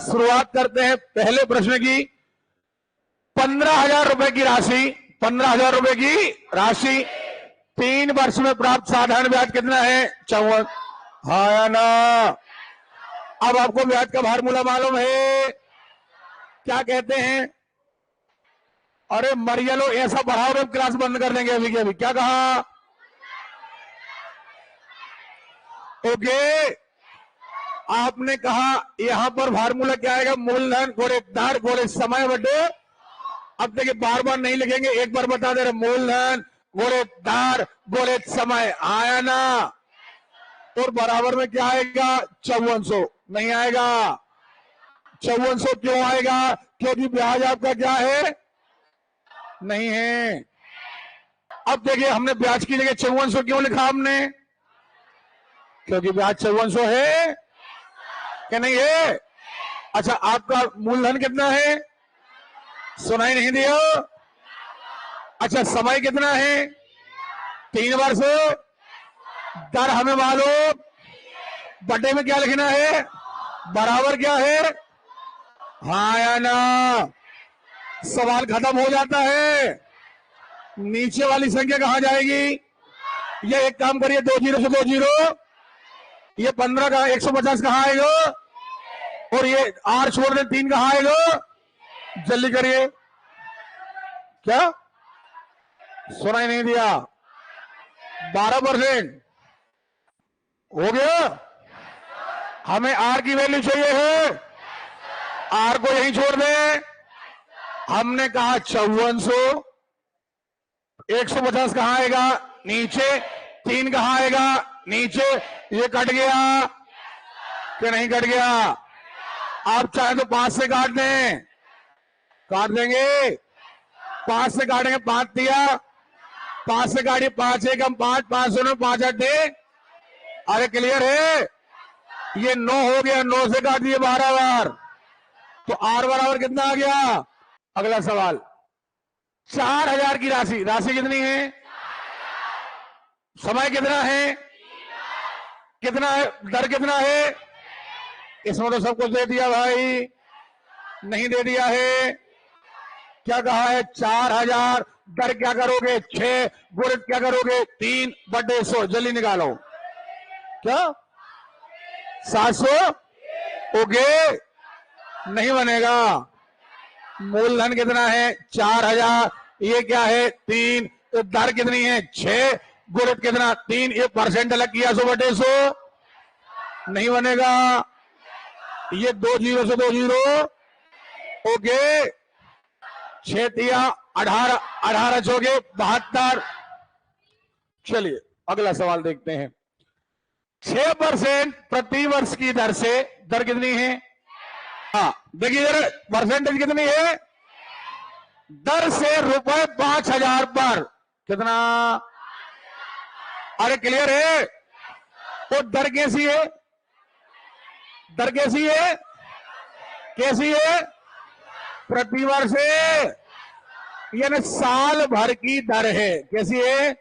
शुरुआत करते हैं पहले प्रश्न की। 15,000 रुपए की राशि, 15,000 रुपए की राशि 3 वर्ष में प्राप्त साधारण ब्याज कितना है? 54। हाँ या ना? अब आपको ब्याज का फार्मूला मालूम है? क्या कहते हैं? अरे मरियलो, ऐसा बढ़ाओ तो क्लास बंद कर देंगे अभी के अभी। क्या कहा? ओके, आपने कहा यहां पर फार्मूला क्या आएगा? मूलधन गुणे दर गुणे समय बटे। अब देखिए बार बार नहीं लिखेंगे, एक बार बता दे रहे, मूलधन गुणे दर गुणे समय। आया ना? और बराबर में क्या आएगा? 5400। नहीं आएगा। 5400 क्यों आएगा? क्योंकि ब्याज आपका क्या है? नहीं है। अब देखिए हमने ब्याज की जगह 5400 क्यों लिखा हमने? क्योंकि ब्याज 5400 है कि नहीं है? अच्छा, आपका मूलधन कितना है? सुनाई नहीं दिया? अच्छा, समय कितना है? 3 वर्ष। दर हमें मालूम, बटे में क्या लिखना है? बराबर क्या है? हाँ या ना? सवाल खत्म हो जाता है। नीचे वाली संख्या कहां जाएगी? ये एक काम करिए, 2 जीरो से 2 जीरो, ये 15 का 150 कहां आएगा? और ये आर छोड़ दे, 3 कहां आएगा? जल्दी करिए। क्या सुनाई नहीं दिया? 12% हो गया। हमें आर की वैल्यू चाहिए है, आर को यहीं छोड़ दे। हमने कहा 5400, 150 कहां आएगा? नीचे। 3 कहां आएगा? नीचे। ये कट गया कि नहीं कट गया? आप चाहे तो 5 से काट दें, काट देंगे। 5 से काटेंगे, 5 दिया, 5 से काटिए, 5 एक हम 5, 5 सुनो, 5 8। अरे क्लियर है? ये 9 हो गया, 9 से काट दिए 12 बार, तो आर बराबर कितना आ गया? अगला सवाल, 4000 की राशि, राशि कितनी है? समय कितना है? कितना है? दर कितना है? इसमें तो सब कुछ दे दिया भाई, नहीं दे दिया है। क्या कहा है? 4000। दर क्या करोगे? 6 गुणित क्या करोगे? 3 बटे 100। जल्दी निकालो। क्या 700? ओके, नहीं बनेगा। मूलधन कितना है? 4000। ये क्या है? 3। तो दर कितनी है? 6 गुणित कितना? 3। ये परसेंट अलग किया, 100 बटे 100। नहीं बनेगा। ये 2 जीरो से 2 जीरो। ओके, 6 तिया 18, 18 चौके 72। चलिए अगला सवाल देखते हैं। 6% प्रति वर्ष की दर से, दर कितनी है? हाँ देखिए जरा, परसेंटेज कितनी है? दर से रुपए 5000 पर कितना? अरे क्लियर है? तो दर कैसी है? दर कैसी है? कैसी है? प्रति वर्ष है, यानी साल भर की दर है। कैसी है?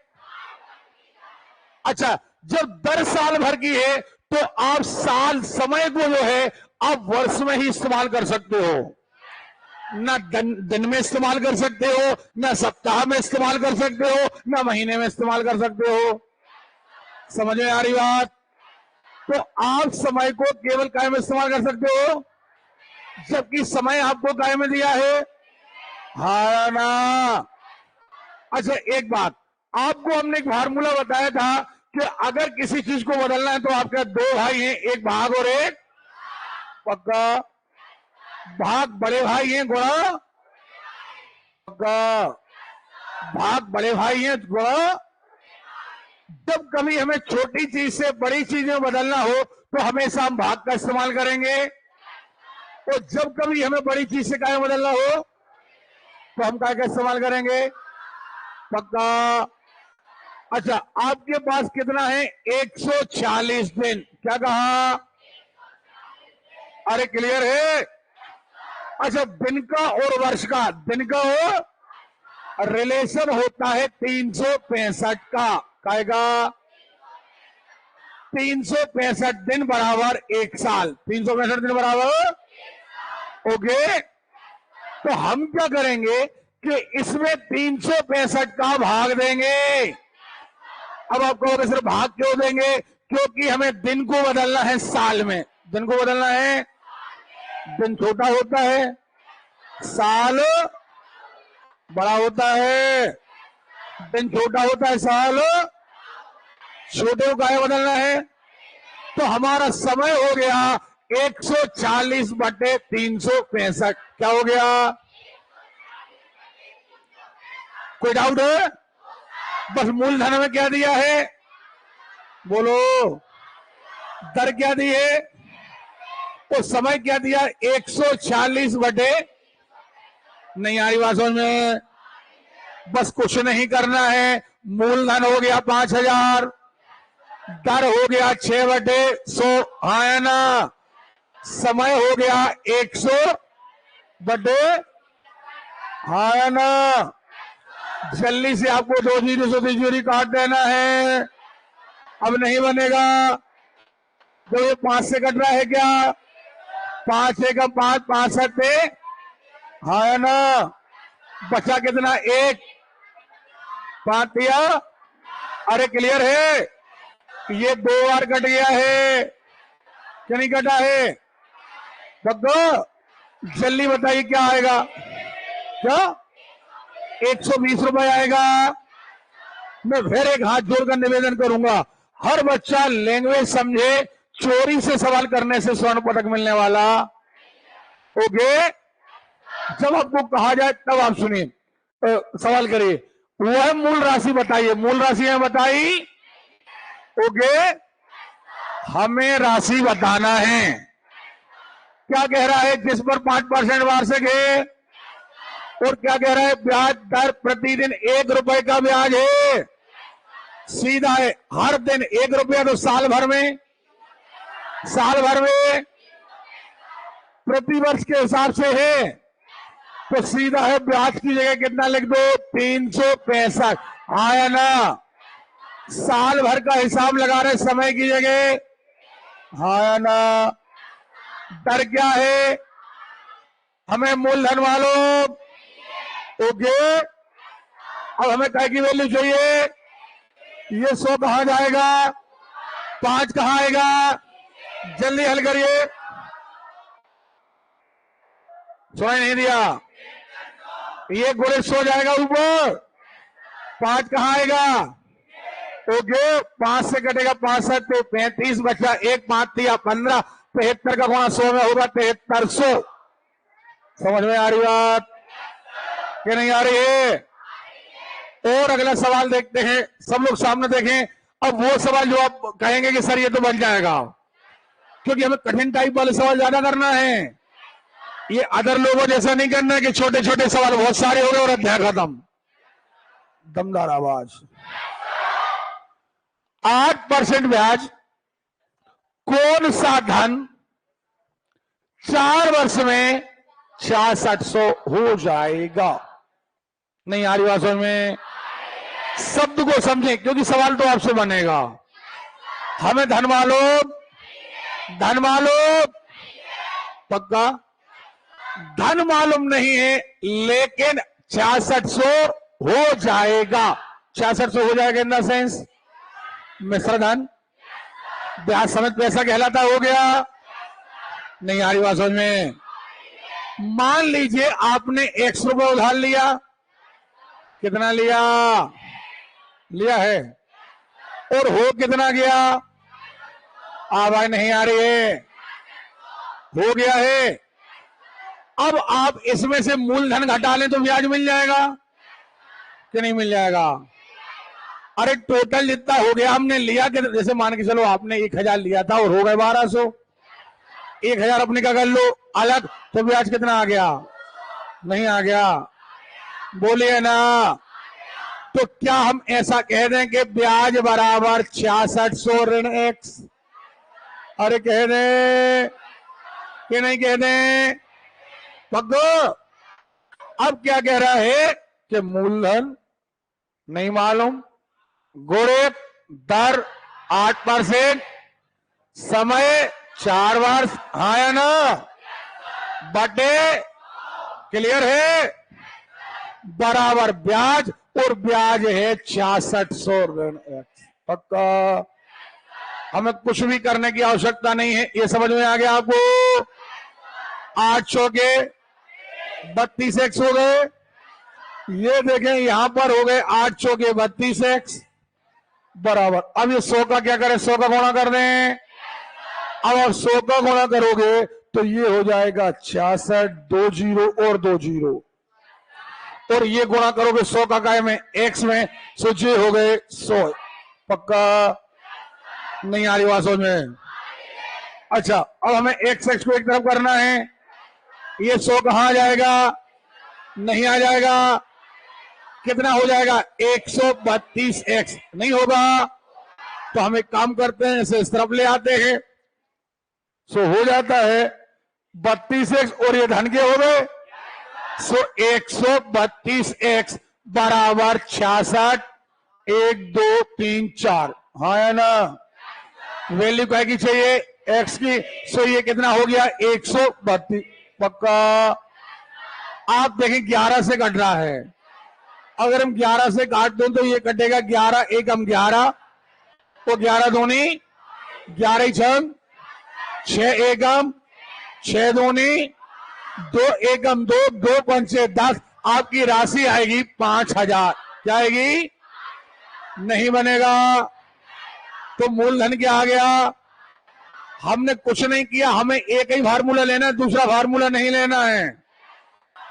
अच्छा, जब दर साल भर की है तो आप साल, समय को जो है आप वर्ष में ही इस्तेमाल कर सकते हो, ना दिन में इस्तेमाल कर सकते हो, ना सप्ताह में इस्तेमाल कर सकते हो, ना महीने में इस्तेमाल कर सकते हो। समझ में आ रही बात? तो आप समय को केवल काय में इस्तेमाल कर सकते हो जबकि समय आपको काय में दिया है। हाँ ना? अच्छा एक बात, आपको हमने एक फार्मूला बताया था कि अगर किसी चीज को बदलना है तो आपके 2 भाई हैं, एक भाग और एक पक्का। भाग बड़े भाई हैं, गुणा पक्का। भाग बड़े भाई हैं, गुणा। जब कभी हमें छोटी चीज से बड़ी चीज में बदलना हो तो हमेशा हम भाग का इस्तेमाल करेंगे, और जब कभी हमें बड़ी चीज से काय बदलना हो तो हम काय का इस्तेमाल करेंगे? पक्का। अच्छा, आपके पास कितना है? 140 दिन। क्या कहा? अरे क्लियर है? अच्छा, दिन का और वर्ष का, दिन का और रिलेशन होता है 365 का। काएगा? 365 दिन बराबर 1 साल। 365 दिन बराबर ओके, तो हम क्या करेंगे कि इसमें 365 का भाग देंगे। अब आप कहोगे सर भाग क्यों देंगे? क्योंकि हमें दिन को बदलना है साल में। दिन को बदलना है, दिन छोटा होता है, साल बड़ा होता है। दिन छोटा होता है, साल छोटे को काहे बदलना है? तो हमारा समय हो गया 140/365। क्या हो गया? कोई डाउट है? बस मूलधन में क्या दिया है? बोलो। दर क्या दी है? तो समय क्या दिया? 140 बटे, नहीं आ रही बात समझ में? बस कुछ नहीं करना है। मूलधन हो गया 5000, दर हो गया 6/100, हाँ है ना? समय हो गया 100 बटे, हाँ है ना? जल्दी से आपको 2 से तिजोरी काट देना है, अब नहीं बनेगा। तो ये 5 से कट रहा है क्या? 5 1 5, 5 7, हाँ है ना? बचा कितना? 1, 5 दिया। अरे क्लियर है? ये 2 बार कट गया है, क्या नहीं कटा है? बग्गो जल्दी बताइए क्या आएगा? क्या 120 रुपए आएगा। मैं फिर एक हाथ जोड़कर निवेदन करूंगा, हर बच्चा लैंग्वेज समझे, चोरी से सवाल करने से स्वर्ण पदक मिलने वाला। ओके, जब आपको कहा जाए तब आप सुनिए, सवाल करिए। वह मूल राशि बताइए, मूल राशि है बताई। ओके, हमें राशि बताना है। क्या कह रहा है? जिस पर 5% वार्षिक है, और क्या कह रहा है? ब्याज दर प्रतिदिन 1 रुपए का ब्याज है। सीधा है, हर दिन 1 रुपया, तो साल भर में, साल भर में प्रतिवर्ष के हिसाब से है, तो सीधा है ब्याज की जगह कितना लिख दो? 365, आया ना? साल भर का हिसाब लगा रहे समय की जगह, हाँ ना? दर क्या है? हमें मूलधन मालूम। ओके, अब हमें काय की वैल्यू चाहिए? ये 100 कहां जाएगा? 5 कहां आएगा? जल्दी हल करिए। सुनाई नहीं दिया? ये गोले 100 जाएगा ऊपर, 5 कहां आएगा? ओके, 5 से कटेगा 5 7 35, बचा 1, 5 दिया 15, 73 का गुणा 100 में होगा 7300। समझ में आ रही बात कि नहीं आ रही है? और अगला सवाल देखते हैं, सब लोग सामने देखें। अब वो सवाल जो आप कहेंगे कि सर ये तो बन जाएगा, क्योंकि हमें कठिन टाइप वाले सवाल ज्यादा करना है। ये अदर लोगों जैसा नहीं करना है कि छोटे छोटे सवाल बहुत सारे हो गए और अध्याय खत्म। दमदार आवाज। 8% ब्याज कौन सा धन 4 वर्ष में 6600 हो जाएगा? नहीं आ रही बात समझ में? शब्द को समझें, क्योंकि सवाल तो आपसे बनेगा। हमें धन मालूम, धन मालूम पक्का? धन मालूम नहीं है, लेकिन 6600 हो जाएगा। 6600 हो जाएगा इन द सेंस मिश्र धन, ब्याज समेत पैसा कहलाता हो गया। नहीं आ रही बात समझ में? मान लीजिए आपने 100 रुपए उधार लिया, कितना लिया? लिया है, और हो कितना गया? आवाज नहीं आ रही है? हो गया है। अब आप इसमें से मूलधन घटा लें तो ब्याज मिल जाएगा कि नहीं मिल जाएगा? अरे टोटल जितना हो गया हमने लिया, कि जैसे मान के चलो आपने 1000 लिया था और हो गए 1200, 1000 अपने का कर लो अलग, तो ब्याज कितना आ गया? नहीं आ गया? बोलिए ना। तो क्या हम ऐसा कह दें कि ब्याज बराबर 6600 ऋण x? अरे कह दें कि नहीं कह दें? पक्को? अब क्या कह रहा है कि मूलधन नहीं मालूम, गुणित दर 8%, समय 4 वर्ष, हाँ या ना? बटे क्लियर है बराबर ब्याज, और ब्याज है 6600 ऋण एक्स। पक्का हमें कुछ भी करने की आवश्यकता नहीं है। ये समझ में आ गया आपको? 800 के 32 एक्स हो गए। ये देखें यहां पर हो गए 800 के 32 एक्स बराबर। अब ये 100 का क्या करें? 100 का गुणा कर दें। अब आप 100 का गुणा करोगे तो ये हो जाएगा 66, 2 जीरो और 2 जीरो, और ये गुणा करोगे 100 का काय में एक्स में, सो ये हो गए 100। पक्का नहीं आ रही बात समझ में? अच्छा, अब हमें एक्स एक्स को एक तरफ करना है। ये 100 कहां आ जाएगा? नहीं आ जाएगा। कितना हो जाएगा? 132 एक्स नहीं होगा। तो हम एक काम करते हैं, इसे इस तरफ ले आते हैं। सो हो जाता है 32 एक्स, और ये धन के हो गए। सो 132 एक्स बराबर 66, 1 2 3 4। हाँ है ना? वैल्यू क्या की चाहिए? एक्स की। सो ये कितना हो गया? 132। पक्का आप देखें 11 से कट रहा है। अगर हम 11 से काट दें तो ये कटेगा 11 एकम 11, तो 11 दूनी 11 छंग 6 एकम 6 दूनी 2 एकम 2, 2 पंचे 10। आपकी राशि आएगी 5000। क्या आएगी? नहीं बनेगा। तो मूलधन क्या आ गया? हमने कुछ नहीं किया, हमें एक ही फार्मूला लेना है, दूसरा फार्मूला नहीं लेना है।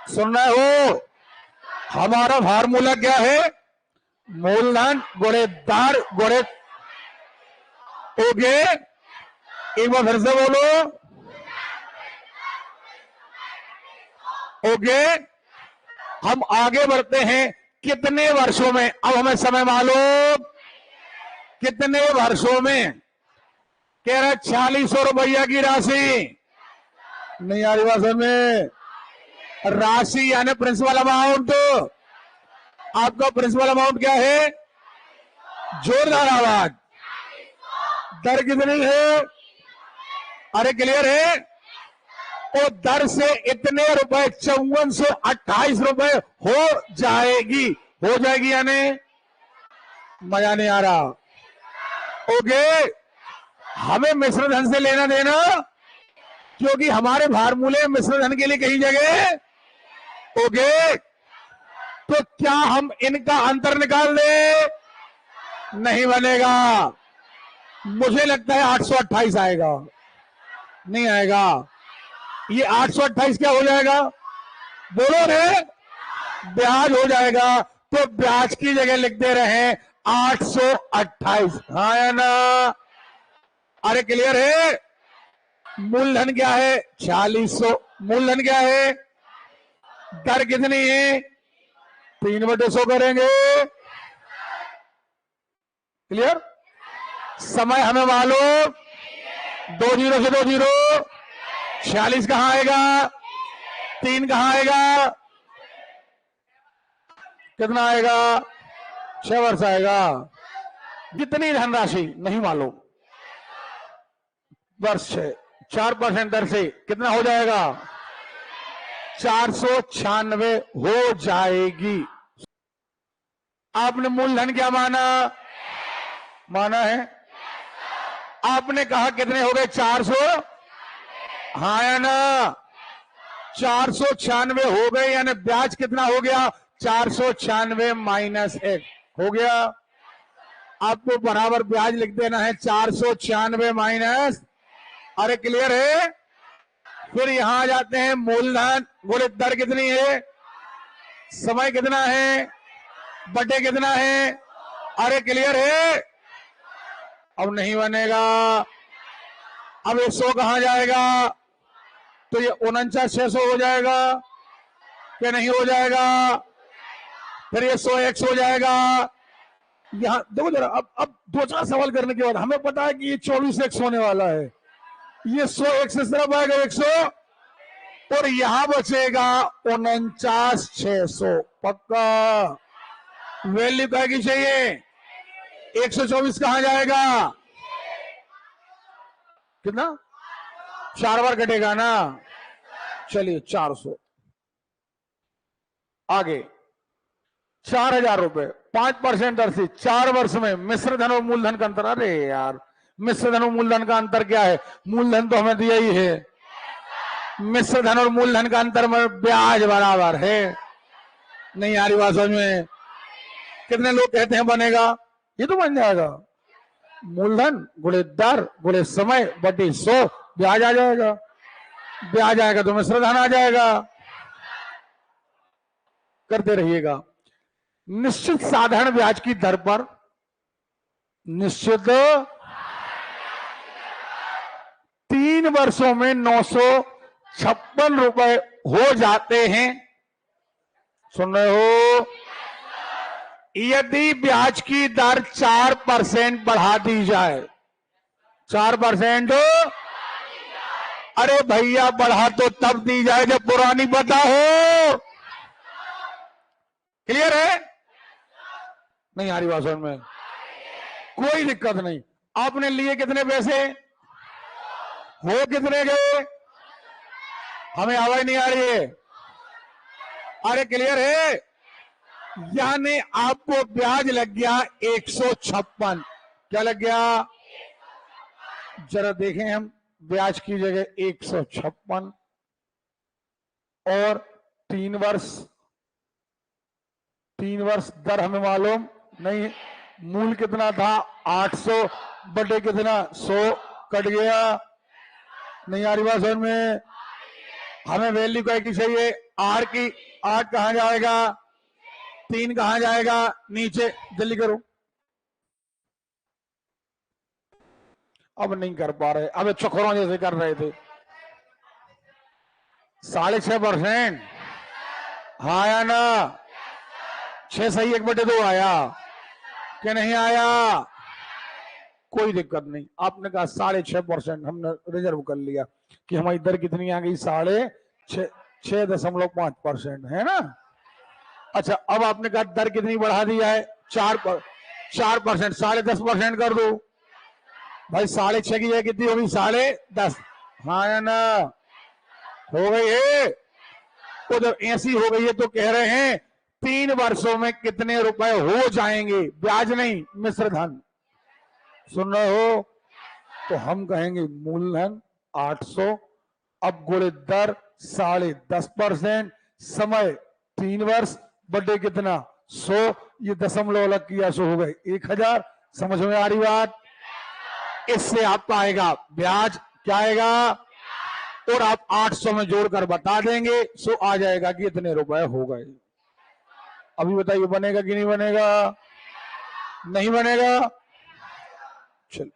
सुन रहे हो? हमारा फार्मूला क्या है? मूलधन गुणे दार गुणे। ओके, एक बार फिर से बोलो। ओके, हम आगे बढ़ते हैं। कितने वर्षों में? अब हमें समय मालूम। कितने वर्षों में? कह रहे 4600 रुपया की राशि। नहीं आ रही बात में? राशि यानी प्रिंसिपल अमाउंट। आपका प्रिंसिपल अमाउंट क्या है? जोरदार आवाज। दर कितनी है? अरे क्लियर है? तो दर से इतने रुपए 5428 रुपए हो जाएगी। हो जाएगी यानी मजा नहीं आ रहा। ओके, हमें मिश्र धन से लेना देना, क्योंकि हमारे फार्मूले मिश्र धन के लिए कहीं जगह। ओके, तो क्या हम इनका अंतर निकाल दें? नहीं बनेगा। मुझे लगता है 828 आएगा। नहीं आएगा। ये 828 क्या हो जाएगा? बोलो रे। ब्याज हो जाएगा। तो ब्याज की जगह लिख दे रहे हैं 828। हाँ या ना? अरे क्लियर है? मूलधन क्या है? 4600। मूलधन क्या है? दर कितनी है? 3/100 करेंगे। क्लियर? समय हमें मालूम। 2 जीरो से 2 जीरो। 46 कहां आएगा? 3 कहां आएगा? कितना आएगा? 6 वर्ष आएगा। कितनी धनराशि नहीं मालूम। वर्ष 4% दर से कितना हो जाएगा? 496 हो जाएगी। आपने मूलधन क्या माना? माना है। आपने कहा कितने हो गए? 400। हाँ या ना? 496 हो गए, यानी ब्याज कितना हो गया? 496 माइनस 1 हो गया। आपको बराबर ब्याज लिख देना है 496 माइनस। अरे क्लियर है? फिर यहां आ जाते हैं मूलधन। बोले दर कितनी है? समय कितना है? बटे कितना है? अरे क्लियर है? अब नहीं बनेगा। अब ये 100 कहां जाएगा? तो ये 49,600 हो जाएगा कि नहीं हो जाएगा? फिर ये 100 एक्स हो जाएगा। यहां देखो जरा, अब 2-4 सवाल करने के बाद हमें पता है कि ये 24 एक्स होने वाला है। ये 100 एक्स इस तरफ आएगा 100, और यहां बचेगा 49,600। पक्का वैल्यू क्या की चाहिए? 124 कहां जाएगा? कितना? 4 बार कटेगा ना? चलिए 400 आगे 4,000 रुपए 5% दर से 4 वर्ष में मिश्र धन और मूलधन का अंतर। अरे यार मिश्र धन और मूलधन का अंतर क्या है? मूलधन तो हमें दिया ही है। मिश्र धन और मूलधन का अंतर में ब्याज बराबर है। नहीं आ रही बात समझ में? कितने लोग कहते हैं बनेगा? ये तो बन जाएगा। मूलधन गुणे दर गुणे समय बटे 100 ब्याज आ जाएगा। ब्याज आएगा तो मिश्र धन आ जाएगा। करते रहिएगा। निश्चित साधारण ब्याज की दर पर निश्चित 3 वर्षों में 956 रुपए हो जाते हैं। सुन रहे हो? यदि ब्याज की दर 4% बढ़ा दी जाए, 4%। अरे भैया बढ़ा तो तब दी जाए जब पुरानी पता हो। क्लियर है? नहीं आ रही बात समझ में? कोई दिक्कत नहीं। आपने लिए कितने पैसे? हो कितने गए? हमें आवाज नहीं आ रही है। अरे क्लियर है? यानी आपको ब्याज लग गया 156। क्या लग गया? जरा देखें हम। ब्याज की जगह 156 और 3 वर्ष दर हमें मालूम नहीं। मूल कितना था? 800 बटे कितना? 100 कट गया। नहीं आ रही बात समझ में? हमें वैल्यू क्या की चाहिए? आर की। 8 कहां जाएगा? 3 कहां जाएगा? नीचे। जल्दी करो। अब नहीं कर पा रहे। अब चक्करों जैसे कर रहे थे। 6.5%। हाँ आया ना? 6 सही 1/2 आया कि नहीं आया? कोई दिक्कत नहीं। आपने कहा 6.5%, हमने रिजर्व कर लिया कि हमारी दर कितनी आ गई? 6.5% है ना? अच्छा अब आपने कहा दर कितनी बढ़ा दिया है? 4%। 10.5% कर दो भाई। 6.5 की जगह कितनी होगी? 10.5। हाँ या ना? हो गई है? तो जब ऐसी हो गई है तो कह रहे हैं 3 वर्षों में कितने रुपए हो जाएंगे? ब्याज नहीं, मिश्र धन। सुन रहे हो? तो हम कहेंगे मूलधन 800, अब गुणे दर 10.5%, समय 3 वर्ष बटे कितना? 100। ये दशमलव अलग किया सो हो गए 1000। समझ में आ रही बात? इससे आपका आएगा ब्याज। क्या आएगा? और आप 800 में जोड़कर बता देंगे, सो आ जाएगा कि इतने रुपए हो गए। अभी बताइए बनेगा कि नहीं बनेगा? नहीं बनेगा। चल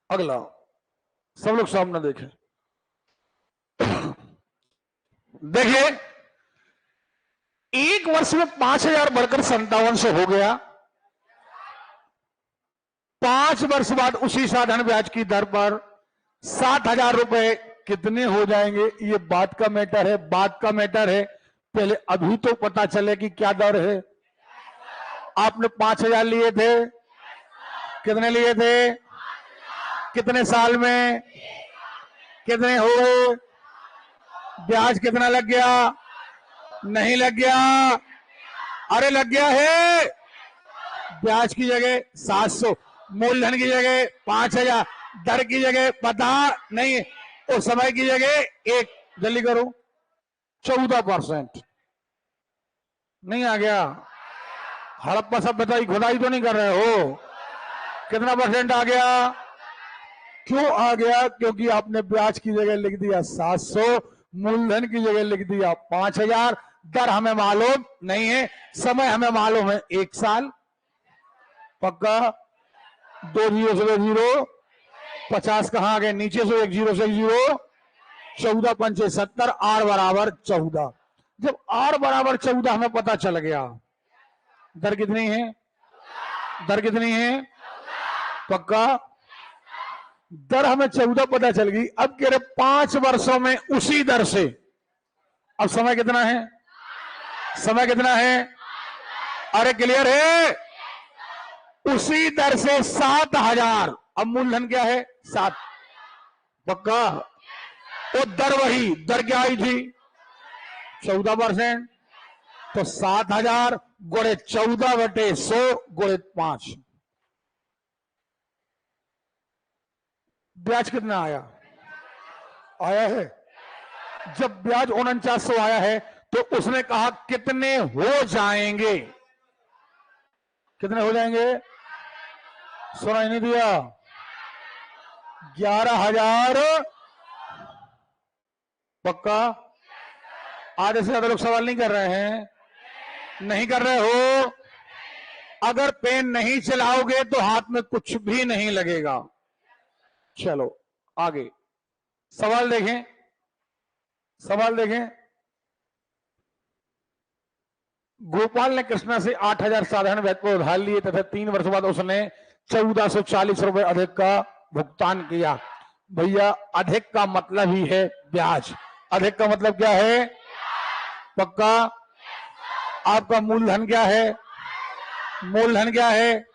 अगला सब लोग सामने देखें। देखिए 1 वर्ष में 5,000 बढ़कर 5700 हो गया। 5 वर्ष बाद उसी साधारण ब्याज की दर पर 7,000 रुपए कितने हो जाएंगे? ये बात का मैटर है। बात का मैटर है। पहले अभी तो पता चले कि क्या दर है। आपने 5,000 लिए थे। कितने लिए थे? कितने साल में? कितने हो गए? ब्याज कितना लग गया? नहीं लग गया। अरे लग गया है। ब्याज की जगह 700, मूलधन की जगह 5,000, दर की जगह पता नहीं, और समय की जगह 1। जल्दी करो। 14%। नहीं आ गया? हड़प्पा सभ्यता की खुदाई तो नहीं कर रहे हो? कितना % आ गया? क्यों आ गया? क्योंकि आपने ब्याज की जगह लिख दिया 700, मूलधन की जगह लिख दिया 5,000, दर हमें मालूम नहीं है, समय हमें मालूम है 1 साल। पक्का? 2 जीरो से 0, 50 कहां आ गए? नीचे से 1 जीरो से 0, 14 पंचे 70, आर बराबर 14। जब आर बराबर 14 हमें पता चल गया, दर कितनी है? दर कितनी है? पक्का? दर हमें 14 पता चल गई। अब कह रहे 5 वर्षों में उसी दर से। अब समय कितना है? समय कितना है? अरे क्लियर है? उसी दर से 7,000। अब मूलधन क्या है? 7। पक्का? वो दर वही दर क्या आई थी 14%, तो 7,000 गुणे 14/100 गुणे 5, ब्याज कितना आया है। जब ब्याज 4900 आया है तो उसने कहा कितने हो जाएंगे, कितने हो जाएंगे, सुना ही नहीं दिया, 11,000 पक्का। आधे से ज्यादा लोग सवाल नहीं कर रहे हैं, नहीं कर रहे हो। अगर पेन नहीं चलाओगे तो हाथ में कुछ भी नहीं लगेगा। चलो आगे सवाल देखें, सवाल देखें। गोपाल ने कृष्णा से 8,000 साधारण ब्याज पर उधार लिए तथा 3 वर्ष बाद उसने 1440 रुपए अधिक का भुगतान किया। भैया अधिक का मतलब ही है ब्याज। अधिक का मतलब क्या है, पक्का। आपका मूलधन क्या है, मूलधन क्या है,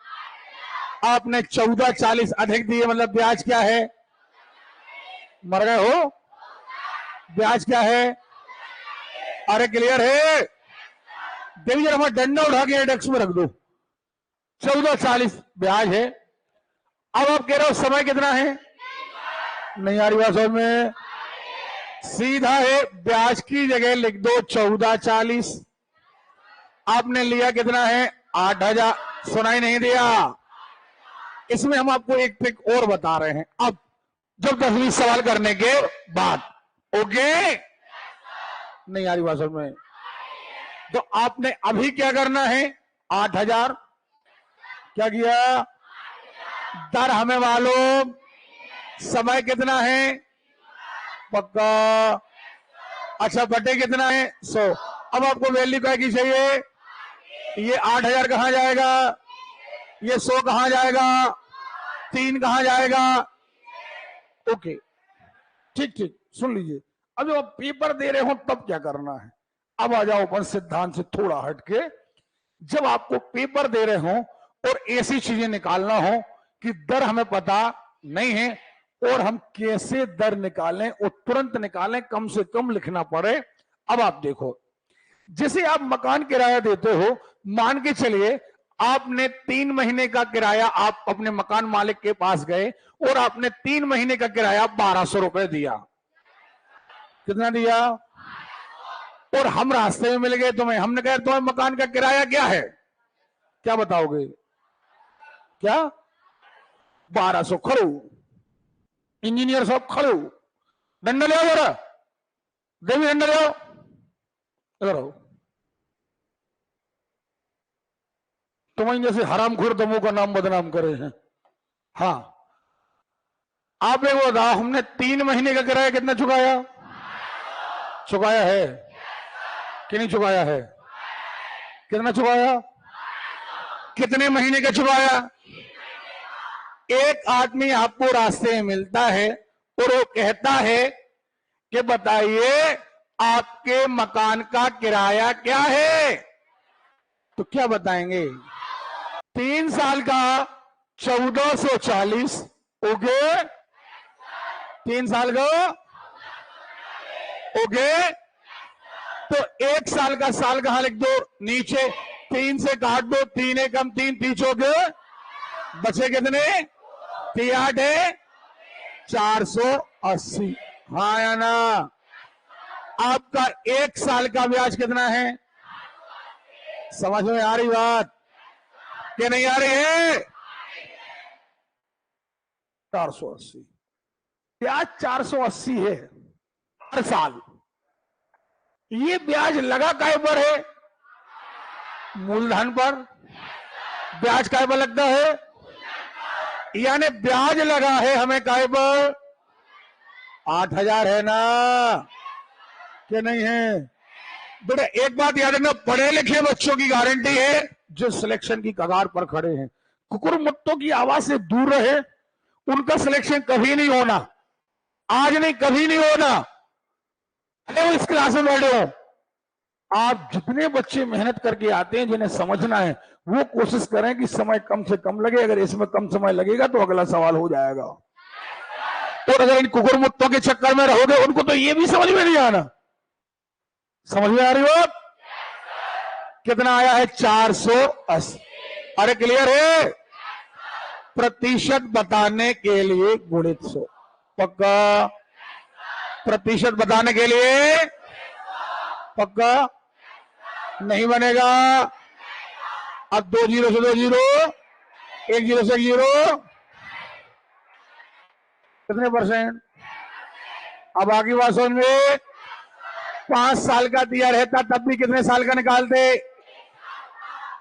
आपने 1440 अधिक दिए, मतलब ब्याज क्या है, मर गए हो, ब्याज क्या है। अरे क्लियर है, देवी जरा हमारा डंडा उठा के डेस्क में रख दो। 1440 ब्याज है। अब आप कह रहे हो समय कितना है, नहीं आ रही बात समझ में, सीधा है ब्याज की जगह लिख दो 1440। आपने लिया कितना है 8,000, सुनाई नहीं दिया। इसमें हम आपको एक ट्रिक और बता रहे हैं अब, जब 10-20 सवाल करने के बाद। ओके, नहीं आ रही बात समझ में। तो आपने अभी क्या करना है, 8,000 क्या किया, दर हमें मालूम, समय कितना है, पक्का। अच्छा बटे कितना है 100। अब आपको वैल्यू क्या की चाहिए, ये 8,000 कहां जाएगा, ये 100 कहां जाएगा, 3 कहां जाएगा। ओके ठीक ठीक, सुन लीजिए। अब जब आप पेपर दे रहे हो तब क्या करना है। अब आ जाओ अपन सिद्धांत से थोड़ा हटके। जब आपको पेपर दे रहे हो और ऐसी चीजें निकालना हो कि दर हमें पता नहीं है और हम कैसे दर निकालें और तुरंत निकालें, कम से कम लिखना पड़े। अब आप देखो, जैसे आप मकान किराया देते हो, मान के चलिए आपने 3 महीने का किराया, आप अपने मकान मालिक के पास गए और आपने 3 महीने का किराया 1,200 रुपए दिया। कितना दिया, और हम रास्ते में मिल गए तुम्हें, हमने कहा तुम्हें मकान का किराया क्या है, क्या बताओगे, क्या 1,200। खड़ो इंजीनियर साहब, खड़ो, डंडा ले आओ जरा, देवी डंडा ले आओ, इधर आओ। तुम्हें जैसे हरामखोर दमों का नाम बदनाम करे हैं। हाँ आप एक बताओ, हमने 3 महीने का किराया कितना चुकाया, चुकाया है कि नहीं चुकाया है, कितना चुकाया, कितने महीने का चुकाया। एक आदमी आपको रास्ते में मिलता है और वो कहता है कि बताइए आपके मकान का किराया क्या है, तो क्या बताएंगे, 3 साल का 1440 ओके, 3 साल का ओके, तो 1 साल का साल कहां लिख दो, नीचे 3 से काट दो, 3 एकम 3, 3 चौके बचे कितने, 3 है 480। हाँ या ना। आपका 1 साल का ब्याज कितना है, समझ में आ रही बात कि नहीं आ रही है, 480 ब्याज 480 है हर साल। ये ब्याज लगा काय पर है, मूलधन पर। ब्याज काय पर लगता है, यानी ब्याज लगा है हमें काय पर, 8,000 है ना, कि नहीं है। बेटा एक बात याद रखना, पढ़े लिखे बच्चों की गारंटी है जो सिलेक्शन की कगार पर खड़े हैं। कुकुर मुत्तों की आवाज से दूर रहे, उनका सिलेक्शन कभी नहीं होना, आज नहीं कभी नहीं होना। अरे वो इस क्लास में बैठे हो, आप जितने बच्चे मेहनत करके आते हैं, जिन्हें समझना है, वो कोशिश करें कि समय कम से कम लगे। अगर इसमें कम समय लगेगा तो अगला सवाल हो जाएगा। और अगर इन कुकुर मुत्तों के चक्कर में रहोगे, उनको तो ये भी समझ में नहीं आना। समझ में आ रही हो? कितना आया है? 480। अरे क्लियर है? प्रतिशत बताने के लिए गुणित 100। पक्का? प्रतिशत बताने के लिए पक्का? नहीं बनेगा। अब 2 जीरो से 2 जीरो, 1 जीरो से 1 जीरो, कितने परसेंट? अब आगे बात सुनिए। 5 साल का दिया रहता तब भी कितने साल का निकालते?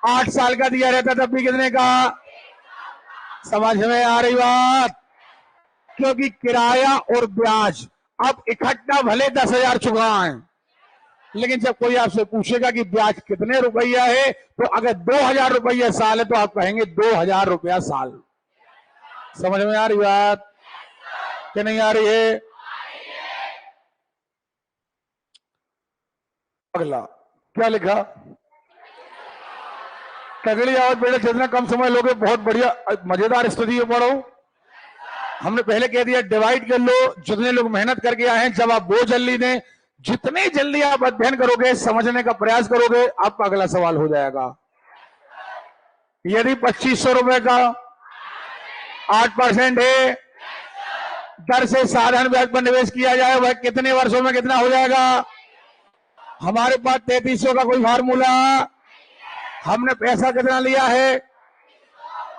8 साल का दिया रहता तब भी कितने का? समझ में आ रही बात? क्योंकि किराया और ब्याज अब इकट्ठा भले 10,000 चुकाएं, लेकिन जब कोई आपसे पूछेगा कि ब्याज कितने रुपया है, तो अगर 2,000 रुपया साल है तो आप कहेंगे 2,000 रुपया साल। समझ में आ रही बात कि नहीं आ रही है? अगला क्या लिखा? तगड़ी आवाज बेटा, जितना कम समय लोगे बहुत बढ़िया मजेदार स्थिति में पढ़ो। हमने पहले कह दिया डिवाइड कर लो, जितने लोग मेहनत करके आए हैं जब आप वो जल्दी दें, जितने जल्दी आप अध्ययन करोगे, समझने का प्रयास करोगे, आपका अगला सवाल हो जाएगा। यदि 2,500 रुपए का 8% है, दर से साधारण ब्याज पर निवेश किया जाए, वह कितने वर्षों में कितना हो जाएगा? हमारे पास 3,300 का कोई फार्मूला, हमने पैसा कितना लिया है,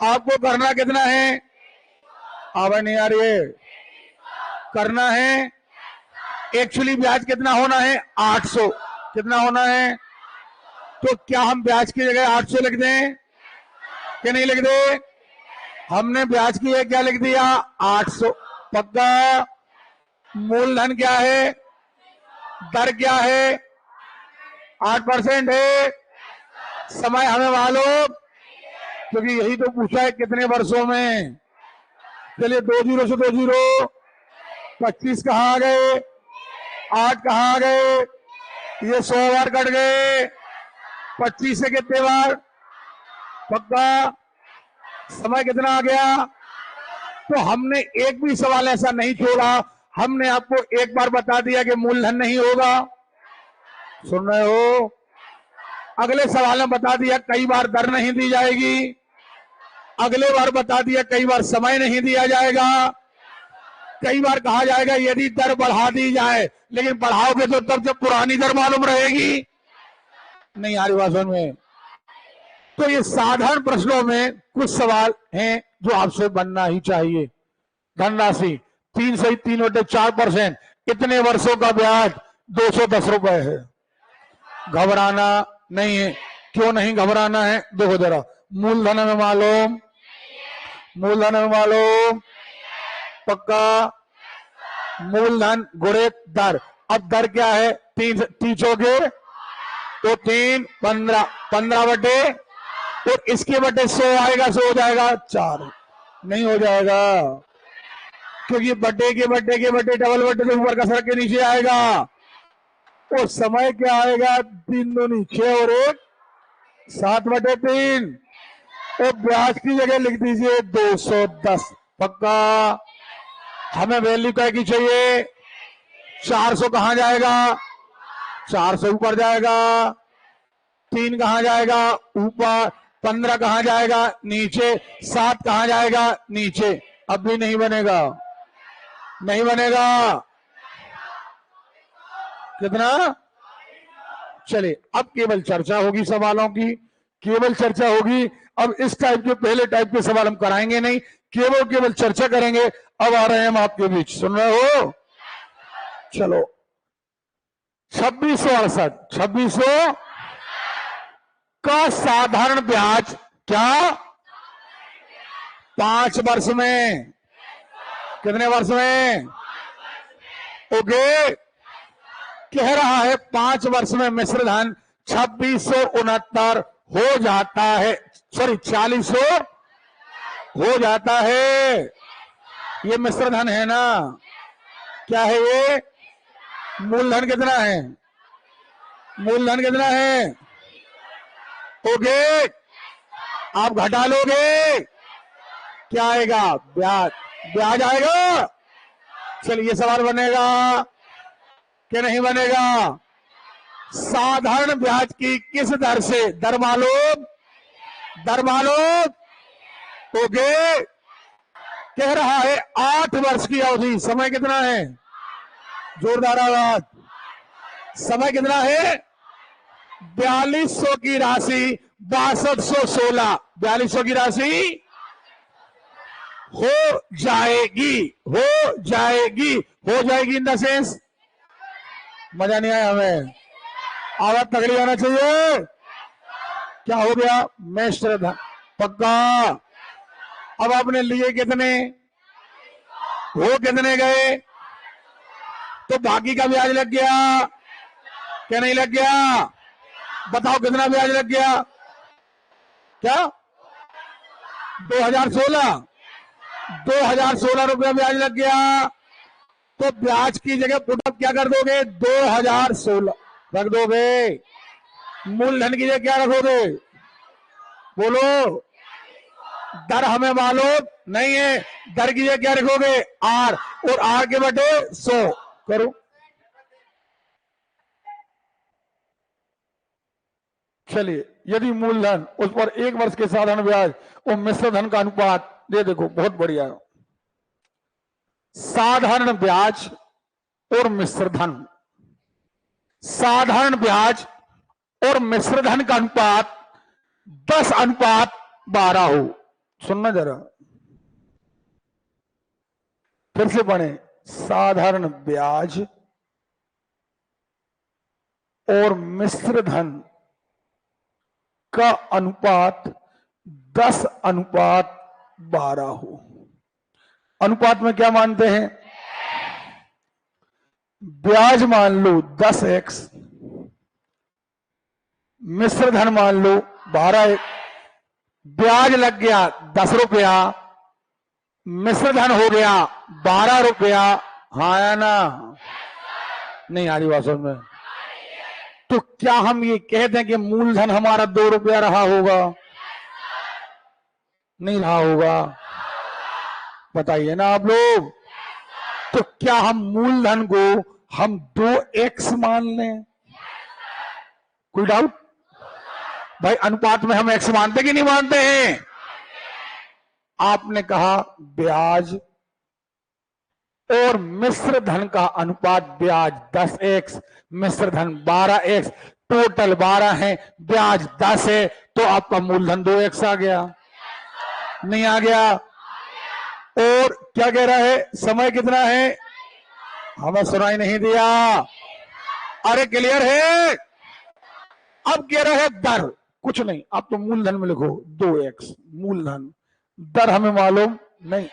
आपको करना कितना है? आवाज नहीं आ रही है? करना है एक्चुअली ब्याज कितना होना है? 800। कितना होना है? तो क्या हम ब्याज की जगह 800 लिख दें कि नहीं लिख दें? हमने ब्याज की जगह क्या लिख दिया? 800। पक्का? मूलधन क्या है? दर क्या है? 8% है। समय हमें मालूम, क्योंकि यही तो पूछा है कितने वर्षों में। चलिए 2 जीरो से 2 जीरो, 25 कहाँ आ गए? 8 कहाँ आ गए? ये 100 बार कट गए। 25 से कितने बार? पक्का? समय कितना आ गया? तो हमने एक भी सवाल ऐसा नहीं छोड़ा, हमने आपको एक बार बता दिया कि मूलधन नहीं होगा। सुन रहे हो? अगले सवाल में बता दिया कई बार दर नहीं दी जाएगी, अगले बार बता दिया कई बार समय नहीं दिया जाएगा, कई बार कहा जाएगा यदि दर बढ़ा दी जाए, लेकिन बढ़ाओगे तो तब जब पुरानी दर मालूम रहेगी। नहीं आ रही भाषण में? तो ये साधारण प्रश्नों में कुछ सवाल हैं जो आपसे बनना ही चाहिए। धनराशि 3 से 3/4%, इतने वर्षों का ब्याज 210 रुपए है। घबराना नहीं है। क्यों नहीं घबराना है? देखो जरा, मूलधन में मालूम, मूलधन में मालूम, पक्का? मूलधन गुणे दर। अब दर क्या है? 3 हो तो 3 15, 15 बटे, और इसके बटे 100 आएगा, 100 हो जाएगा 4। नहीं हो जाएगा, क्योंकि बटे के बटे के बटे डबल बटे तो ऊपर का सर के नीचे आएगा। और समय क्या आएगा? 3 दूनी 6 और 1 7/3। और ब्याज की जगह लिख दीजिए 210। पक्का? हमें वैल्यू क्या की चाहिए? 400 कहां जाएगा? 400 ऊपर जाएगा। 3 कहां जाएगा? ऊपर। 15 कहां जाएगा? नीचे। 7 कहां जाएगा? नीचे। अब भी नहीं बनेगा, नहीं बनेगा। कितना? चलिए अब केवल चर्चा होगी सवालों की, केवल चर्चा होगी। अब इस टाइप के पहले टाइप के सवाल हम कराएंगे नहीं, केवल चर्चा करेंगे। अब आ रहे हैं हम आपके बीच, सुन रहे हो? चलो 2668, 2600 का साधारण ब्याज क्या? 5 वर्ष में। कितने वर्ष में? ओके, कह रहा है 5 वर्ष में मिश्र धन 2669 हो जाता है, सॉरी 4600 हो जाता है। ये मिश्र धन है ना? क्या है ये? मूलधन कितना है? मूलधन कितना है? ओके, आप घटा लोगे, क्या आएगा? ब्याज। ब्याज आएगा। चलिए सवाल बनेगा कि नहीं बनेगा? साधारण ब्याज की किस दर से दर मालूम? ओके, कह रहा है 8 वर्ष की अवधि। समय कितना है? जोरदार आवाज। समय कितना है? 4200 की राशि 6216। 4200 की राशि हो जाएगी इन द सेंस। मजा नहीं आया हमें? आवाज तगड़ी आना चाहिए। क्या हो गया? मिश्र धन पक्का। अब आपने लिए कितने? हो कितने गए? तो बाकी का ब्याज लग गया क्या नहीं लग गया? बताओ कितना ब्याज लग गया? क्या? 2016 रुपया ब्याज लग गया। तो ब्याज की जगह पुटअप क्या कर दोगे? 2016 रख दोगे। मूलधन की जगह क्या रखोगे? बोलो। दर हमें मालूम नहीं है, दर की जगह क्या रखोगे? आर, और आर के बटे 100 करो। चलिए, यदि मूलधन उस पर 1 वर्ष के साधारण ब्याज और मिश्र धन का अनुपात, ये देखो बहुत बढ़िया। साधारण ब्याज और मिश्र धन, साधारण ब्याज और मिश्र धन का अनुपात 10:12 हो। सुनना जरा, फिर से पढ़े। साधारण ब्याज और मिश्र धन का अनुपात 10:12 हो। अनुपात में क्या मानते हैं? ब्याज मान लो 10x, मिश्र धन मान लो 12x। ब्याज लग गया 10 रुपया, मिश्र धन हो गया 12 रुपया। हाँ या ना? नहीं आ रही बात समझ में? तो क्या हम ये कहते हैं कि मूलधन हमारा 2 रुपया रहा होगा? नहीं रहा होगा? बताइए ना आप लोग। तो क्या हम मूलधन को हम 2x मान लें? कोई डाउट? भाई अनुपात में हम x मानते कि नहीं मानते हैं? आपने कहा ब्याज और मिश्र धन का अनुपात, ब्याज 10x, मिश्र धन 12x, टोटल 12 है, ब्याज 10 है, तो आपका मूलधन 2x आ गया। नहीं आ गया? और क्या कह रहा है? समय कितना है? हमें सुनाई नहीं दिया। अरे क्लियर है? अब कह रहा है दर, कुछ नहीं, आप तो मूलधन में लिखो 2x मूलधन, दर हमें मालूम नहीं।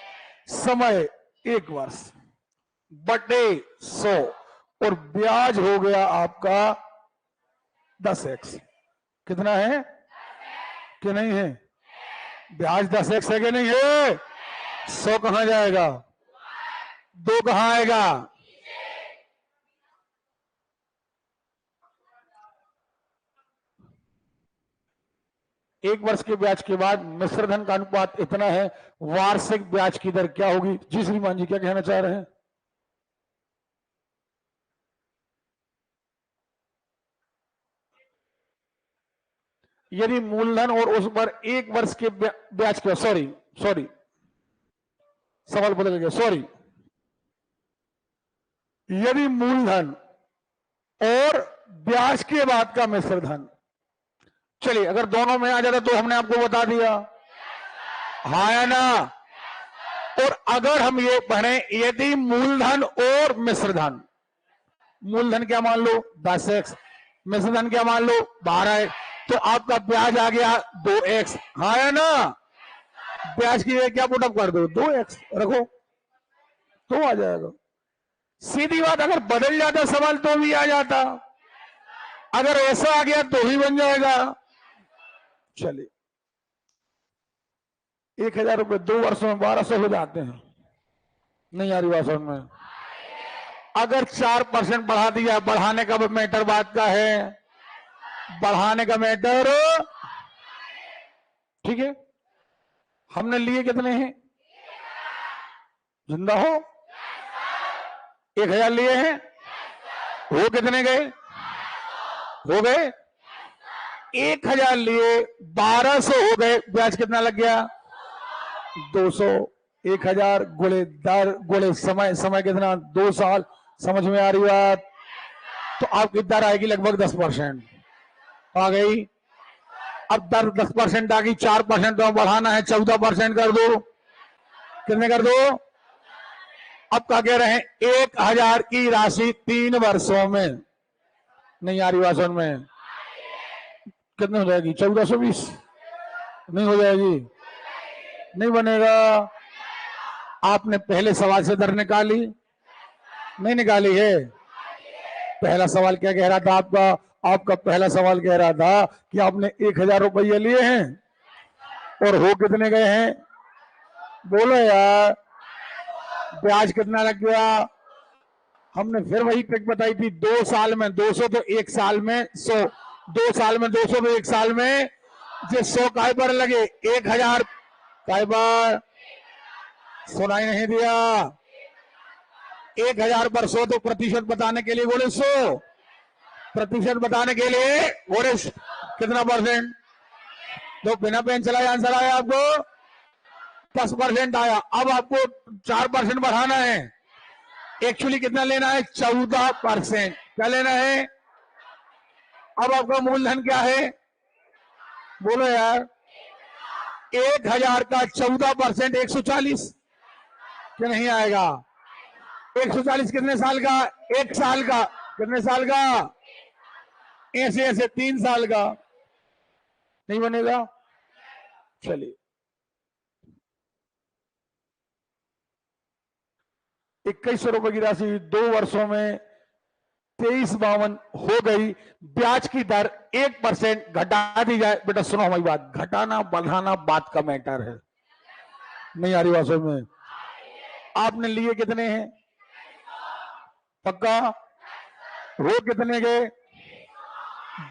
समय 1 वर्ष बटे 100, और ब्याज हो गया आपका 10x। कितना है कि नहीं है? ब्याज 10x है कि नहीं है? 100 कहां जाएगा? 2 कहां आएगा? एक वर्ष के ब्याज के बाद मिश्र धन का अनुपात इतना है, वार्षिक ब्याज की दर क्या होगी? जी श्रीमान जी, क्या कहना चाह रहे हैं? यदि मूलधन और उस पर 1 वर्ष के ब्याज के, सॉरी सवाल बदल गया, सॉरी। यदि मूलधन और ब्याज के बाद का मिश्र धन, चलिए अगर दोनों में आ जाता तो हमने आपको बता दिया, हाँ या ना? और अगर हम ये पढ़े, यदि मूलधन और मिश्र धन, मूलधन क्या मान लो 10x, मिश्र धन क्या मान लो 12x, तो आपका ब्याज आ गया 2x। हाँ या ना? ब्याज की क्या पुटअप कर दो? 2x रखो तो आ जाएगा। सीधी बात, अगर बदल जाता सवाल तो भी आ जाता, अगर ऐसा आ गया तो भी बन जाएगा। चलिए, 1000 रुपए 2 वर्षों में 1200 हो जाते हैं। नहीं आ रही बात समझ में? अगर 4% बढ़ा दिया, बढ़ाने का मैटर बात का है, बढ़ाने का मैटर, ठीक है। हमने लिए कितने हैं? जिंदा हो? 1000 लिए हैं, हो कितने गए? हो गए 1000 लिए 1200 हो गए, ब्याज कितना लग गया? 200। 1000 गुणे दर गुणे समय, समय कितना? 2 साल। समझ में आ रही बात? तो आपकी दर आएगी लगभग 10% आ गई। अब दर 10% आ गई, 4% तो बढ़ाना है, 14% कर दो। कितने कर दो? अब क्या कह रहे हैं? 1000 की राशि 3 वर्षों में, नहीं आ रही बात समझ में? कितने हो जाएगी? 1420 नहीं हो जाएगी? नहीं बनेगा। आपने पहले सवाल से दर निकाली? नहीं निकाली है। पहला सवाल क्या कह रहा था आपका? आपका पहला सवाल कह रहा था कि आपने 1000 रुपये लिए हैं और हो कितने गए हैं? बोलो यार, ब्याज कितना लग गया? हमने फिर वही ट्रिक बताई थी, 2 साल में 200 तो 1 साल में 100, 2 साल में 200 तो 1 साल में जो 100 काय पर लगे? 1000 काय पर? सुनाई नहीं दिया? 1000 पर 100 तो प्रतिशत बताने के लिए बोले 100, प्रतिशत बताने के लिए बोले कितना परसेंट? तो बिना पेन चलाए आंसर आया आपको 10% आया। अब आपको 4% बढ़ाना है। एक्चुअली कितना लेना है? 14%। क्या लेना है? अब आपका मूलधन क्या है? बोलो यार। 1000 का 14% 140 क्या नहीं आएगा? 140 कितने साल का? 1 साल का। कितने साल का? ऐसे ऐसे 3 साल का। नहीं बनेगा? चलिए, 2100 रुपए की राशि 2 वर्षों में 2352 हो गई। ब्याज की दर 1% घटा दी जाए। बेटा सुनो हमारी बात, घटाना बढ़ाना बात का मैटर है। नहीं आ रही बात समझ में? आपने लिए कितने हैं? पक्का? हो कितने गए?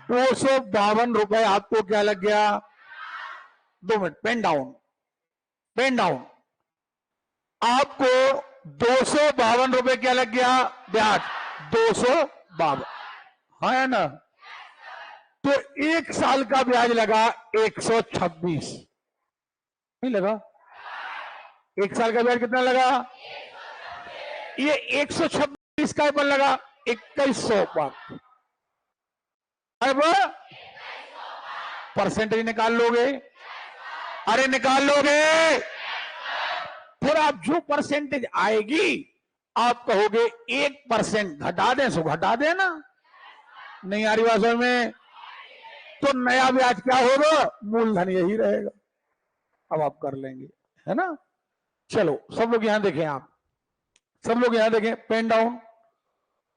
252 रुपए आपको क्या लग गया? 2 minute, pen down, pen down. आपको 252 रुपए क्या लग गया? ब्याज 252, हाँ है ना? तो 1 साल का ब्याज लगा 126, नहीं लगा? 1 साल का ब्याज कितना लगा? ये 126 का पर लगा 2100 पर। अब परसेंटेज निकाल लोगे? अरे निकाल लोगे? फिर आप जो परसेंटेज आएगी आप कहोगे 1% घटा दें, सो घटा देना। नहीं आ रही बात समझ में? तो नया ब्याज क्या होगा? मूलधन यही रहेगा। अब आप कर लेंगे, है ना? चलो सब लोग यहां देखें, आप सब लोग यहां देखें, पेन डाउन।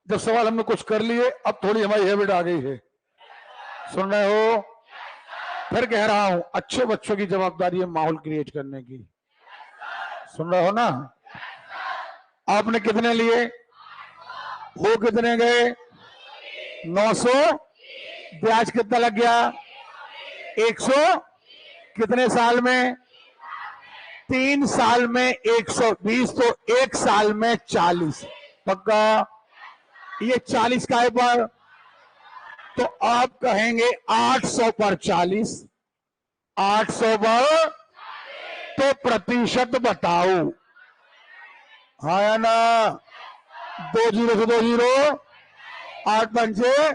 जब सवाल हमने कुछ कर लिए, अब थोड़ी हमारी हैबिट आ गई है, सुन रहे हो? फिर कह रहा हूं, अच्छे बच्चों की जवाबदारी है माहौल क्रिएट करने की, सुन रहे हो ना? आपने कितने लिए? हो कितने गए? 900। ब्याज कितना लग गया? 100। कितने साल में? 3 साल में 120, तो 1 साल में 40। पक्का? ये 40 काय पर? तो आप कहेंगे 800 पर 40, 800 पर। तो प्रतिशत बताओ, हाँ या ना? 2 जीरो से 2 जीरो, 8 पंचे,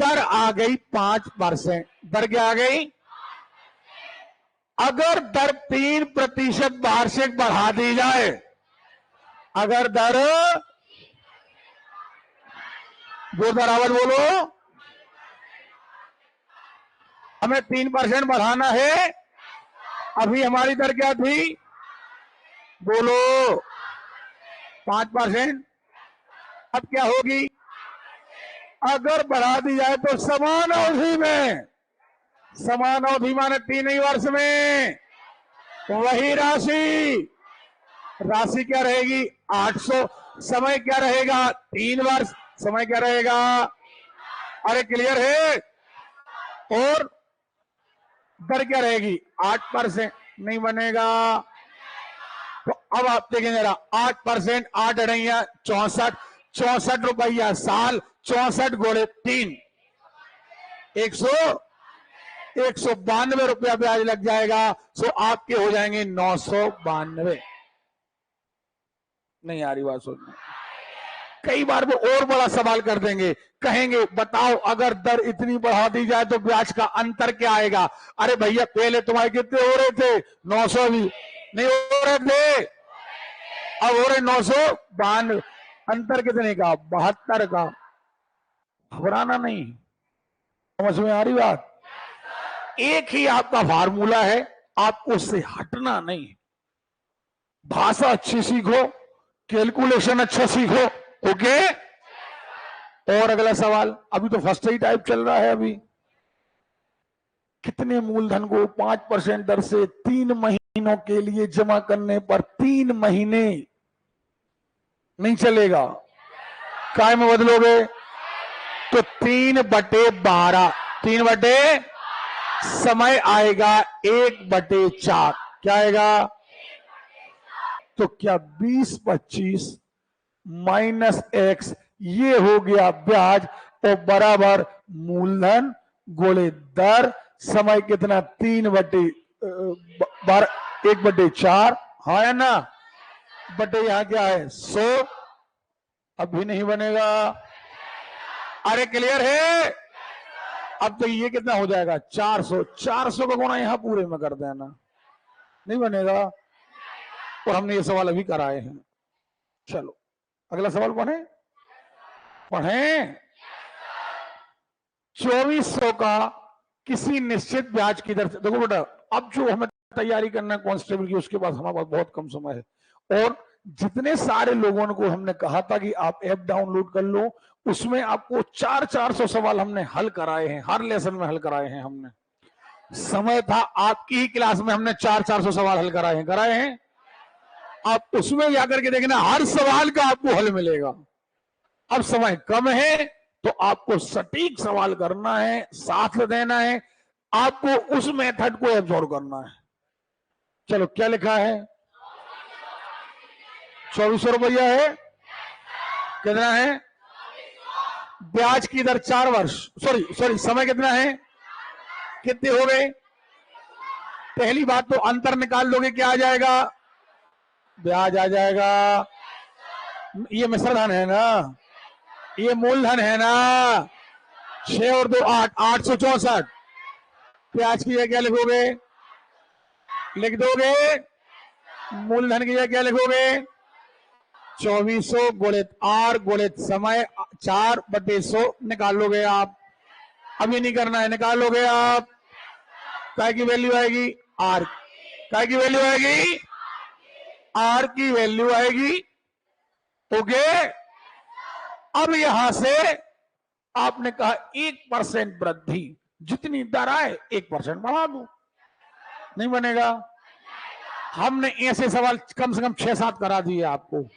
दर आ गई 5%। दर क्या आ गई? अगर दर 3% वार्षिक बढ़ा दी जाए, अगर दर, जोरदार आवाज बोलो, हमें 3% बढ़ाना है। अभी हमारी दर क्या थी? बोलो 5%। अब क्या होगी? अगर बढ़ा दी जाए तो समान अवधि में, समान अवधि माने 3 ही वर्ष में वही राशि, राशि क्या रहेगी? 800। समय क्या रहेगा? 3 वर्ष। समय क्या रहेगा? अरे क्लियर है? और दर क्या रहेगी? 8%। नहीं बनेगा? तो अब आप देखेंगे 8%, 8 अढ़ैया 64, 64 रुपया साल, 64 गोड़े 3, 192 रुपया ब्याज लग जाएगा। सो आपके हो जाएंगे 992। नहीं आ रही बात सोचना। कई बार वो और बड़ा सवाल कर देंगे, कहेंगे बताओ अगर दर इतनी बढ़ा दी जाए तो ब्याज का अंतर क्या आएगा। अरे भैया पहले तुम्हारे कितने हो रहे थे, 900 भी नहीं हो रहे थे, अब हो रहे 992। अंतर कितने का, 72 का। घबराना नहीं, समझ में आ रही बात। एक ही आपका फार्मूला है, आपको उससे हटना नहीं। भाषा अच्छी सीखो, कैलकुलेशन अच्छा सीखो, ओके। और अगला सवाल, अभी तो फर्स्ट ही टाइप चल रहा है। अभी कितने मूलधन को 5% दर से 3 महीनों के लिए जमा करने पर 3 महीने नहीं चलेगा, काय में बदलोगे तो 3/12, 3/, समय आएगा 1/4। क्या आएगा, तो क्या 20-25 माइनस x ये हो गया ब्याज और बराबर मूलधन गोले दर, समय कितना 1/4। हाँ या ना, बटे यहां क्या है 100। अभी नहीं बनेगा, अरे क्लियर है। अब तो ये कितना हो जाएगा 400, 400 का गुणा यहां पूरे में कर देना, नहीं बनेगा। और हमने ये सवाल अभी कराए हैं। चलो अगला सवाल पढ़े, 2400 का किसी निश्चित ब्याज की दर से। देखो बेटा, अब जो हमें तैयारी करना है कांस्टेबल की, उसके बाद हमारे पास बहुत कम समय है। और जितने सारे लोगों को हमने कहा था कि आप ऐप डाउनलोड कर लो, उसमें आपको 400 सवाल हमने हल कराए हैं, हर लेसन में हल कराए हैं हमने। समय था आपकी ही क्लास में हमने 400 सवाल हल कराए हैं। आप उसमें जाकर के देखना, हर सवाल का आपको हल मिलेगा। अब समय कम है तो आपको सटीक सवाल करना है, साथ देना है, आपको उस मेथड को एब्जॉर्व करना है। चलो क्या लिखा है, 2400 रुपया है, कितना है, ब्याज की दर 4 वर्ष, सॉरी समय कितना है, कितने हो गए। पहली बात तो अंतर निकाल लोगे, क्या आ जाएगा, ब्याज आ जाएगा। ये मिश्रधन है ना, ये मूलधन है ना, 6 और 2 8, 864। ब्याज की जगह क्या लिखोगे, लिख दोगे, मूलधन की जगह क्या लिखोगे, 2400 गुणित आर गुणित समय 4/100 निकाल लोगे आप। अभी नहीं करना है, निकाल लोगे आप। काय की वैल्यू आएगी, आर। काय की वैल्यू आएगी, आर की वैल्यू आएगी, ओके। अब यहां से आपने कहा 1% वृद्धि, जितनी दर आए 1% बढ़ा दो, नहीं बनेगा। हमने ऐसे सवाल कम से कम 6-7 करा दिए आपको,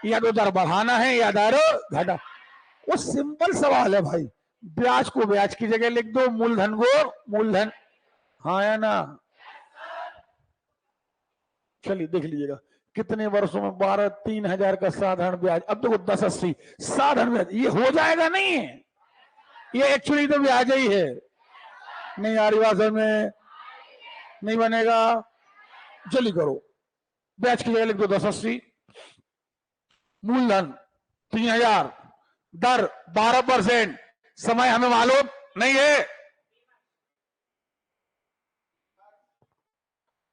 या तो दर बढ़ाना है या दर घटा। वो सिंपल सवाल है भाई, ब्याज को ब्याज की जगह लिख दो, मूलधन को मूलधन। हाँ या ना, चलिए देख लीजिएगा कितने वर्षों में 3,000 का साधारण ब्याज। अब देखो 1080 साधारण ब्याज, ये हो जाएगा नहीं है, ये एक्चुअली तो ब्याज ही है। नहीं आ रही बात में, नहीं बनेगा। जल्दी करो, ब्याज की जगह लिख दो 1080, मूलधन 3,000, दर 12%, समय हमें मालूम नहीं है,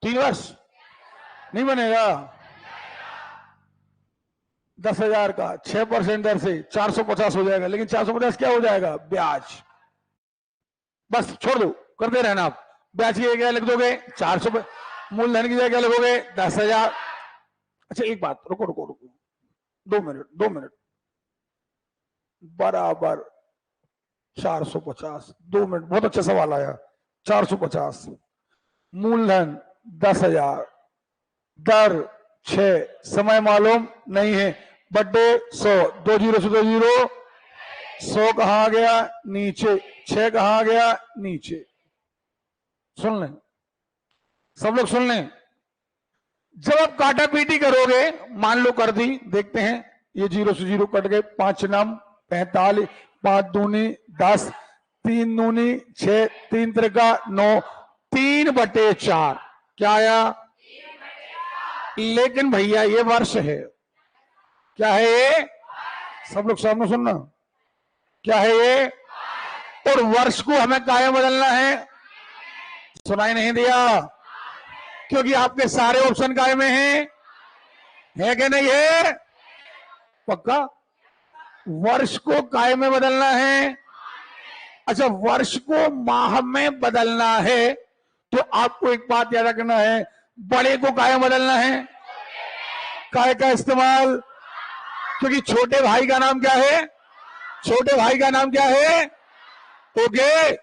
3 वर्ष, नहीं बनेगा। 10,000 का 6% दर से 450 हो जाएगा, लेकिन 450 क्या हो जाएगा, ब्याज। बस छोड़ दो, करते रहना आप। ब्याज की जगह लिख दोगे 400, मूलधन की जगह लिखोगे 10,000। अच्छा एक बात, रुको रुको रुको, 2 मिनट, बराबर 450, 2 मिनट, बहुत अच्छा सवाल आया। 450, मूलधन 10,000, दर 6, समय मालूम नहीं है, बटे 100, 2 जीरो से 2 जीरो, 100 कहां गया नीचे, 6 कहां गया नीचे। सुन लें सब लोग, सुन लें, जब आप काटा पीटी करोगे, मान लो कर दी, देखते हैं, ये 0 से 0 कट गए, 5 नम 45, 5 दूनी 10, 3 दूनी 6, 3 त्रिका 9, 3/4 क्या आया? लेकिन भैया ये वर्ष है, क्या है ये? सब लोग सामने सुनना, क्या है ये? और वर्ष को हमें कायम बदलना है। सुनाई नहीं दिया? क्योंकि आपके सारे ऑप्शन काय में हैं, है कि नहीं है? पक्का वर्ष को काय में बदलना है। अच्छा, वर्ष को माह में बदलना है तो आपको एक बात याद रखना है, बड़े को काय में बदलना है, काय का इस्तेमाल। क्योंकि छोटे भाई का नाम क्या है? छोटे भाई का नाम क्या है? ओके।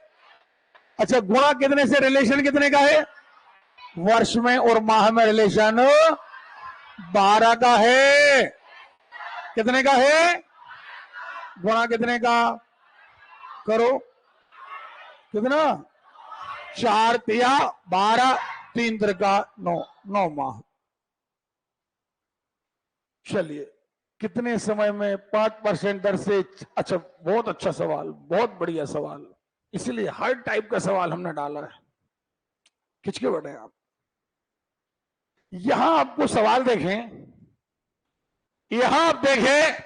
अच्छा, गुणा कितने से रिलेशन कितने का है? वर्ष में और माह में रिलेशन 12 का है। कितने का है? गुणा कितने का? करो, कितना? 4 तिया 12, 3 त्रिका 9, 9 माह। चलिए, कितने समय में 5% दर से? अच्छा, बहुत अच्छा सवाल, बहुत बढ़िया सवाल, इसलिए हर टाइप का सवाल हमने डाला है। खिंच के बैठे आप। यहां आपको सवाल देखें, यहां आप देखें,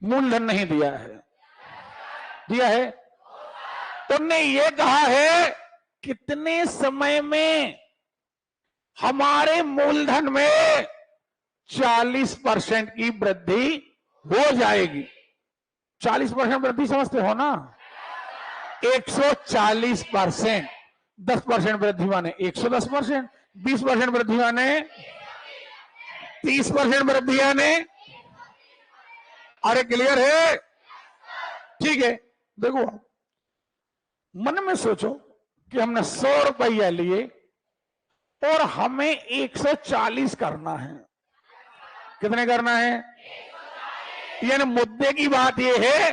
मूलधन नहीं दिया है, दिया है? तुमने ये कहा है कितने समय में हमारे मूलधन में 40% की वृद्धि हो जाएगी। 40% वृद्धि समझते हो ना? 140%। 10% वृद्धि माने 110%, 20% वृद्धि माने 30% वृद्धि माने। अरे क्लियर है? ठीक है, देखो मन में सोचो कि हमने 100 रुपया लिए और हमें 140 करना है। कितने करना है? यानी मुद्दे की बात यह है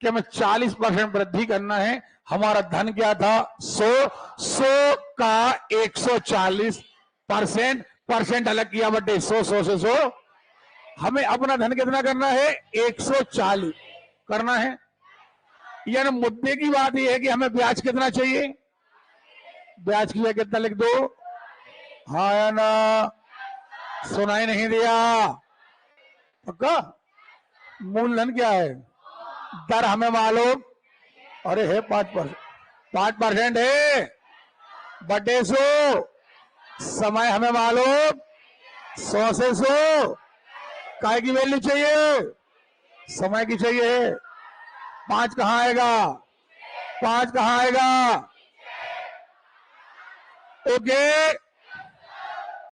कि हमें 40% वृद्धि करना है। हमारा धन क्या था? 100 का 140%, परसेंट अलग किया बटे 100 से 100। हमें अपना धन कितना करना है? 140 करना है। यानी मुद्दे की बात यह है कि हमें ब्याज कितना चाहिए? ब्याज की जगह कितना लिख दो? हाँ या ना? सुनाई नहीं दिया? पक्का? मूलधन क्या है? दर हमें मालूम, अरे है 5% है बटे 100। समय हमें मालूम 100 से 100। काय की वैल्यू चाहिए? समय की चाहिए। 5 कहां आएगा? 5 कहां आएगा? ओके।